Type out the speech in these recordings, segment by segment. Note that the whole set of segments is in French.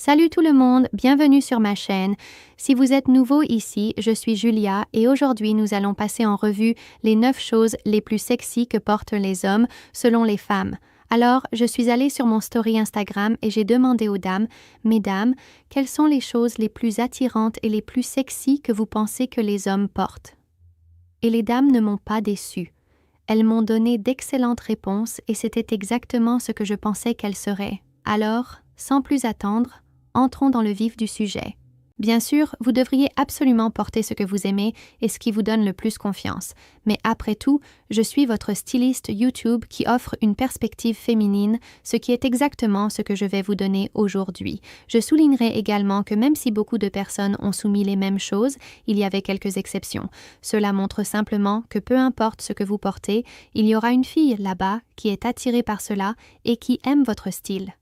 Salut tout le monde, bienvenue sur ma chaîne. Si vous êtes nouveau ici, je suis Julia et aujourd'hui nous allons passer en revue les 9 choses les plus sexy que portent les hommes selon les femmes. Alors, je suis allée sur mon story Instagram et j'ai demandé aux dames, mesdames, quelles sont les choses les plus attirantes et les plus sexy que vous pensez que les hommes portent? Et les dames ne m'ont pas déçue. Elles m'ont donné d'excellentes réponses et c'était exactement ce que je pensais qu'elles seraient. Alors, sans plus attendre, entrons dans le vif du sujet. Bien sûr, vous devriez absolument porter ce que vous aimez et ce qui vous donne le plus confiance. Mais après tout, je suis votre styliste YouTube qui offre une perspective féminine, ce qui est exactement ce que je vais vous donner aujourd'hui. Je soulignerai également que même si beaucoup de personnes ont soumis les mêmes choses, il y avait quelques exceptions. Cela montre simplement que peu importe ce que vous portez, il y aura une fille là-bas qui est attirée par cela et qui aime votre style.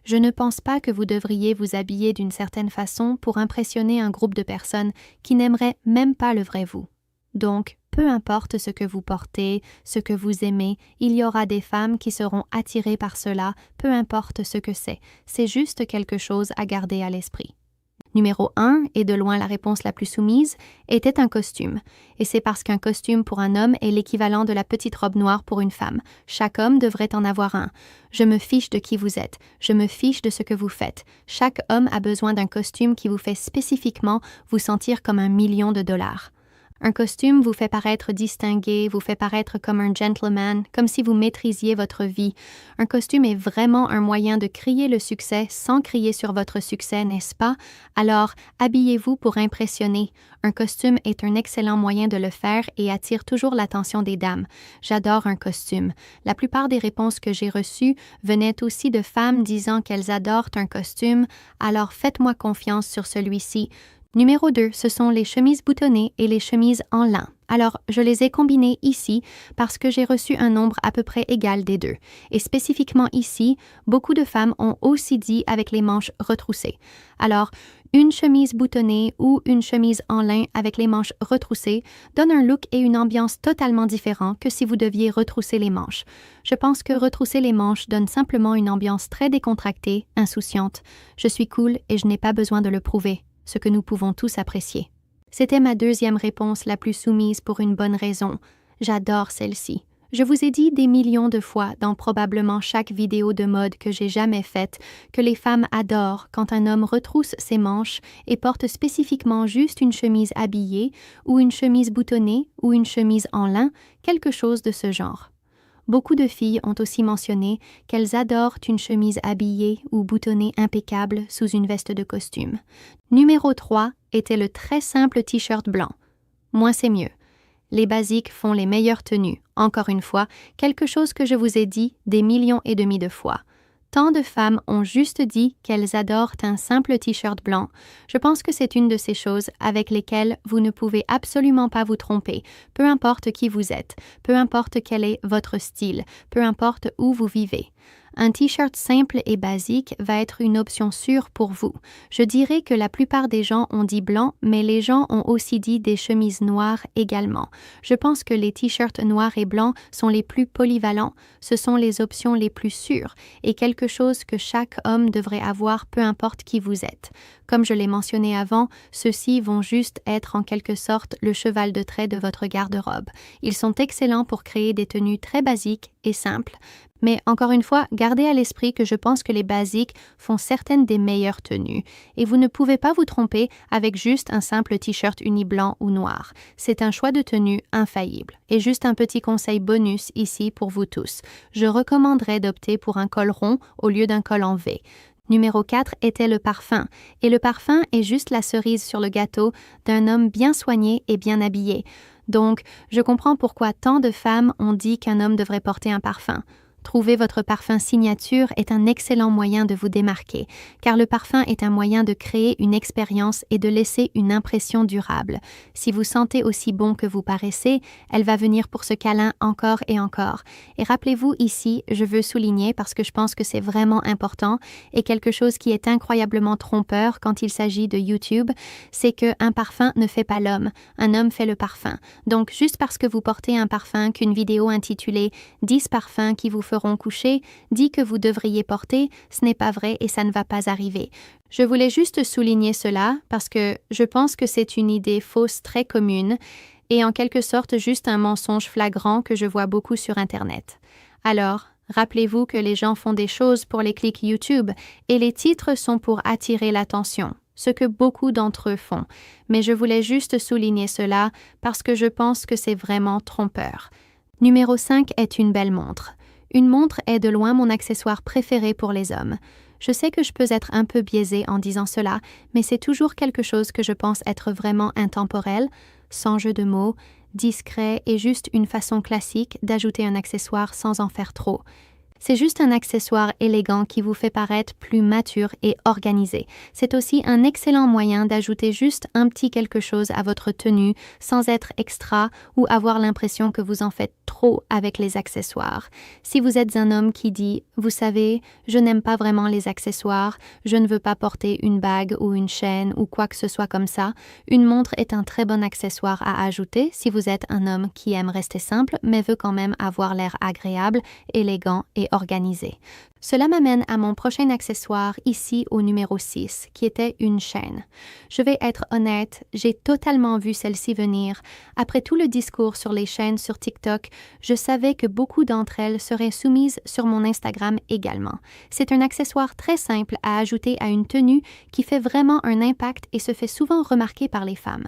Je ne pense pas que vous devriez vous habiller d'une certaine façon pour impressionner un groupe de personnes qui n'aimeraient même pas le vrai vous. Donc, peu importe ce que vous portez, ce que vous aimez, il y aura des femmes qui seront attirées par cela, peu importe ce que c'est. C'est juste quelque chose à garder à l'esprit. Numéro 1, et de loin la réponse la plus soumise, était un costume. Et c'est parce qu'un costume pour un homme est l'équivalent de la petite robe noire pour une femme. Chaque homme devrait en avoir un. Je me fiche de qui vous êtes. Je me fiche de ce que vous faites. Chaque homme a besoin d'un costume qui vous fait spécifiquement vous sentir comme $1 000 000. Un costume vous fait paraître distingué, vous fait paraître comme un gentleman, comme si vous maîtrisiez votre vie. Un costume est vraiment un moyen de crier le succès sans crier sur votre succès, n'est-ce pas? Alors, habillez-vous pour impressionner. Un costume est un excellent moyen de le faire et attire toujours l'attention des dames. J'adore un costume. La plupart des réponses que j'ai reçues venaient aussi de femmes disant qu'elles adorent un costume, alors faites-moi confiance sur celui-ci. Numéro 2, ce sont les chemises boutonnées et les chemises en lin. Alors, je les ai combinées ici parce que j'ai reçu un nombre à peu près égal des deux. Et spécifiquement ici, beaucoup de femmes ont aussi dit avec les manches retroussées. Alors, une chemise boutonnée ou une chemise en lin avec les manches retroussées donne un look et une ambiance totalement différents que si vous deviez retrousser les manches. Je pense que retrousser les manches donne simplement une ambiance très décontractée, insouciante. Je suis cool et je n'ai pas besoin de le prouver. Ce que nous pouvons tous apprécier. C'était ma deuxième réponse la plus soumise pour une bonne raison. J'adore celle-ci. Je vous ai dit des millions de fois dans probablement chaque vidéo de mode que j'ai jamais faite que les femmes adorent quand un homme retrousse ses manches et porte spécifiquement juste une chemise habillée ou une chemise boutonnée ou une chemise en lin, quelque chose de ce genre. Beaucoup de filles ont aussi mentionné qu'elles adorent une chemise habillée ou boutonnée impeccable sous une veste de costume. Numéro 3 était le très simple t-shirt blanc. Moins c'est mieux. Les basiques font les meilleures tenues. Encore une fois, quelque chose que je vous ai dit des millions et demi de fois. Tant de femmes ont juste dit qu'elles adorent un simple t-shirt blanc. Je pense que c'est une de ces choses avec lesquelles vous ne pouvez absolument pas vous tromper, peu importe qui vous êtes, peu importe quel est votre style, peu importe où vous vivez. Un t-shirt simple et basique va être une option sûre pour vous. Je dirais que la plupart des gens ont dit blanc, mais les gens ont aussi dit des chemises noires également. Je pense que les t-shirts noirs et blancs sont les plus polyvalents, ce sont les options les plus sûres et quelque chose que chaque homme devrait avoir peu importe qui vous êtes. Comme je l'ai mentionné avant, ceux-ci vont juste être en quelque sorte le cheval de trait de votre garde-robe. Ils sont excellents pour créer des tenues très basiques et simples, mais encore une fois, gardez à l'esprit que je pense que les basiques font certaines des meilleures tenues et vous ne pouvez pas vous tromper avec juste un simple t-shirt uni blanc ou noir. C'est un choix de tenue infaillible. Et juste un petit conseil bonus ici pour vous tous. Je recommanderais d'opter pour un col rond au lieu d'un col en V. Numéro 4 était le parfum. Et le parfum est juste la cerise sur le gâteau d'un homme bien soigné et bien habillé. Donc, je comprends pourquoi tant de femmes ont dit qu'un homme devrait porter un parfum. Trouver votre parfum signature est un excellent moyen de vous démarquer, car le parfum est un moyen de créer une expérience et de laisser une impression durable. Si vous sentez aussi bon que vous paraissez, elle va venir pour ce câlin encore et encore. Et rappelez-vous ici, je veux souligner parce que je pense que c'est vraiment important et quelque chose qui est incroyablement trompeur quand il s'agit de YouTube, c'est qu'un parfum ne fait pas l'homme, un homme fait le parfum. Donc juste parce que vous portez un parfum qu'une vidéo intitulée 10 parfums qui vous feront feront coucher dit que vous devriez porter, ce n'est pas vrai et ça ne va pas arriver. Je voulais juste souligner cela parce que je pense que c'est une idée fausse très commune et en quelque sorte juste un mensonge flagrant que je vois beaucoup sur Internet. Alors, rappelez-vous que les gens font des choses pour les clics YouTube et les titres sont pour attirer l'attention, ce que beaucoup d'entre eux font. Mais je voulais juste souligner cela parce que je pense que c'est vraiment trompeur. Numéro 5 est une belle montre. Une montre est de loin mon accessoire préféré pour les hommes. Je sais que je peux être un peu biaisée en disant cela, mais c'est toujours quelque chose que je pense être vraiment intemporel, sans jeu de mots, discret et juste une façon classique d'ajouter un accessoire sans en faire trop. C'est juste un accessoire élégant qui vous fait paraître plus mature et organisé. C'est aussi un excellent moyen d'ajouter juste un petit quelque chose à votre tenue sans être extra ou avoir l'impression que vous en faites trop avec les accessoires. Si vous êtes un homme qui dit « Vous savez, je n'aime pas vraiment les accessoires, je ne veux pas porter une bague ou une chaîne ou quoi que ce soit comme ça », une montre est un très bon accessoire à ajouter si vous êtes un homme qui aime rester simple mais veut quand même avoir l'air agréable, élégant et organisé. Cela m'amène à mon prochain accessoire ici au numéro 6, qui était une chaîne. Je vais être honnête, j'ai totalement vu celle-ci venir. Après tout le discours sur les chaînes sur TikTok, je savais que beaucoup d'entre elles seraient soumises sur mon Instagram également. C'est un accessoire très simple à ajouter à une tenue qui fait vraiment un impact et se fait souvent remarquer par les femmes.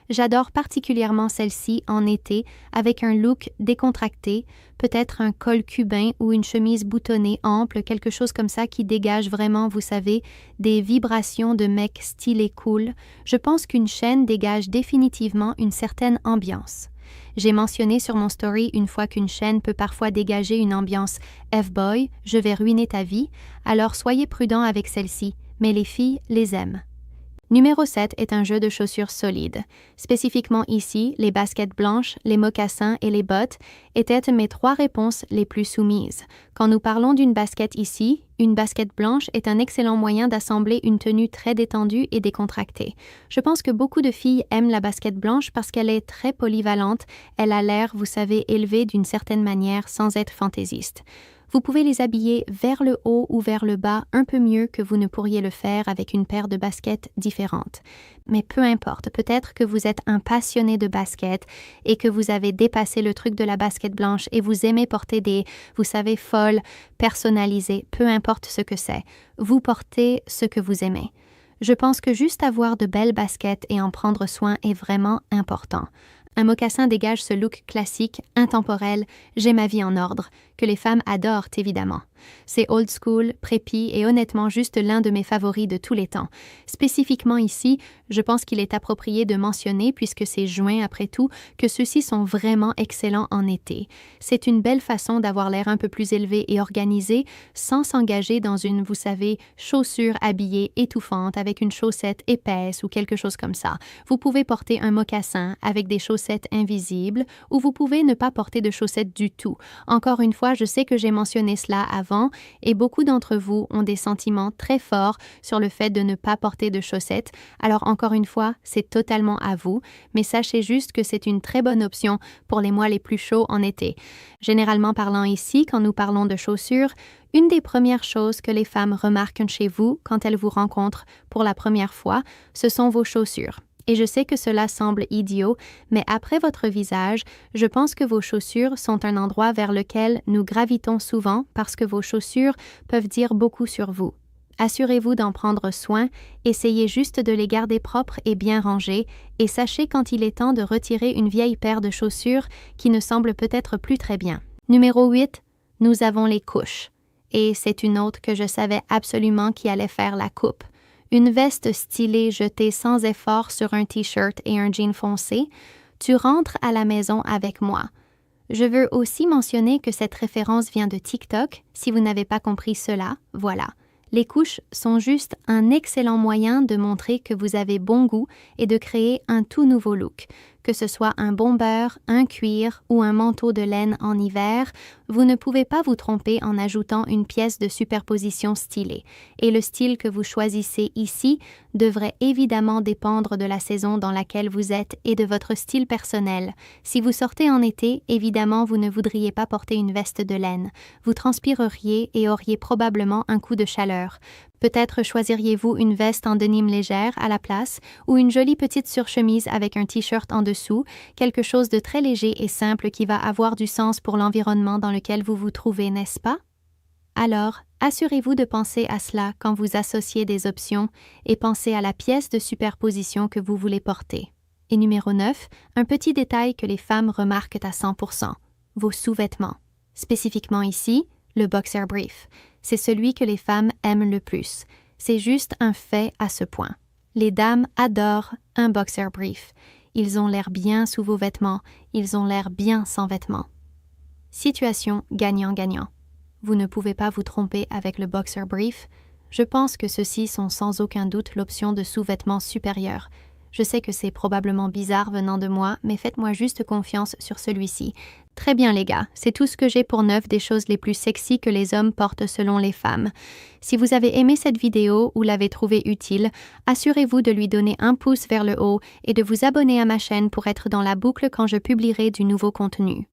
J'adore particulièrement celle-ci en été avec un look décontracté, peut-être un col cubain ou une chemise boutonnée ample, quelque chose comme ça qui dégage vraiment, vous savez, des vibrations de mec stylé cool. Je pense qu'une chaîne dégage définitivement une certaine ambiance. J'ai mentionné sur mon story une fois qu'une chaîne peut parfois dégager une ambiance « F-boy, je vais ruiner ta vie », alors soyez prudents avec celle-ci, mais les filles les aiment. Numéro 7 est un jeu de chaussures solides. Spécifiquement ici, les baskets blanches, les mocassins et les bottes étaient mes 3 réponses les plus soumises. Quand nous parlons d'une basket ici, une basket blanche est un excellent moyen d'assembler une tenue très détendue et décontractée. Je pense que beaucoup de filles aiment la basket blanche parce qu'elle est très polyvalente, elle a l'air, vous savez, élevée d'une certaine manière sans être fantaisiste. Vous pouvez les habiller vers le haut ou vers le bas un peu mieux que vous ne pourriez le faire avec une paire de baskets différentes. Mais peu importe, peut-être que vous êtes un passionné de basket et que vous avez dépassé le truc de la basket blanche et vous aimez porter des, vous savez, folles, personnalisées, peu importe ce que c'est. Vous portez ce que vous aimez. Je pense que juste avoir de belles baskets et en prendre soin est vraiment important. Un mocassin dégage ce look classique, intemporel, j'ai ma vie en ordre, que les femmes adorent évidemment. C'est old school, préppy et honnêtement juste l'un de mes favoris de tous les temps. Spécifiquement ici, je pense qu'il est approprié de mentionner, puisque c'est juin après tout, que ceux-ci sont vraiment excellents en été. C'est une belle façon d'avoir l'air un peu plus élevé et organisé sans s'engager dans une, vous savez, chaussure habillée étouffante avec une chaussette épaisse ou quelque chose comme ça. Vous pouvez porter un mocassin avec des chaussettes invisibles ou vous pouvez ne pas porter de chaussettes du tout. Encore une fois, je sais que j'ai mentionné cela avant et beaucoup d'entre vous ont des sentiments très forts sur le fait de ne pas porter de chaussettes. Alors encore une fois, c'est totalement à vous, mais sachez juste que c'est une très bonne option pour les mois les plus chauds en été. Généralement parlant ici, quand nous parlons de chaussures, une des premières choses que les femmes remarquent chez vous quand elles vous rencontrent pour la première fois, ce sont vos chaussures. Et je sais que cela semble idiot, mais après votre visage, je pense que vos chaussures sont un endroit vers lequel nous gravitons souvent parce que vos chaussures peuvent dire beaucoup sur vous. Assurez-vous d'en prendre soin, essayez juste de les garder propres et bien rangées, et sachez quand il est temps de retirer une vieille paire de chaussures qui ne semble peut-être plus très bien. Numéro 8, nous avons les couches. Et c'est une autre que je savais absolument qui allait faire la coupe. Une veste stylée jetée sans effort sur un t-shirt et un jean foncé, tu rentres à la maison avec moi. Je veux aussi mentionner que cette référence vient de TikTok. Si vous n'avez pas compris cela, voilà. Les couches sont juste un excellent moyen de montrer que vous avez bon goût et de créer un tout nouveau look. que ce soit un bomber, un cuir ou un manteau de laine en hiver, vous ne pouvez pas vous tromper en ajoutant une pièce de superposition stylée. Et le style que vous choisissez ici devrait évidemment dépendre de la saison dans laquelle vous êtes et de votre style personnel. Si vous sortez en été, évidemment, vous ne voudriez pas porter une veste de laine. Vous transpireriez et auriez probablement un coup de chaleur. Peut-être choisiriez-vous une veste en denim légère à la place ou une jolie petite surchemise avec un t-shirt en dessous, quelque chose de très léger et simple qui va avoir du sens pour l'environnement dans lequel vous vous trouvez, n'est-ce pas? Alors, assurez-vous de penser à cela quand vous associez des options et pensez à la pièce de superposition que vous voulez porter. Et numéro 9, un petit détail que les femmes remarquent à 100%, vos sous-vêtements. Spécifiquement ici, le boxer brief. C'est celui que les femmes aiment le plus. C'est juste un fait à ce point. Les dames adorent un boxer brief. Ils ont l'air bien sous vos vêtements, ils ont l'air bien sans vêtements. Situation gagnant-gagnant. Vous ne pouvez pas vous tromper avec le boxer brief. Je pense que ceux-ci sont sans aucun doute l'option de sous-vêtements supérieure. Je sais que c'est probablement bizarre venant de moi, mais faites-moi juste confiance sur celui-ci. Très bien les gars, c'est tout ce que j'ai pour 9 des choses les plus sexy que les hommes portent selon les femmes. Si vous avez aimé cette vidéo ou l'avez trouvée utile, assurez-vous de lui donner un pouce vers le haut et de vous abonner à ma chaîne pour être dans la boucle quand je publierai du nouveau contenu.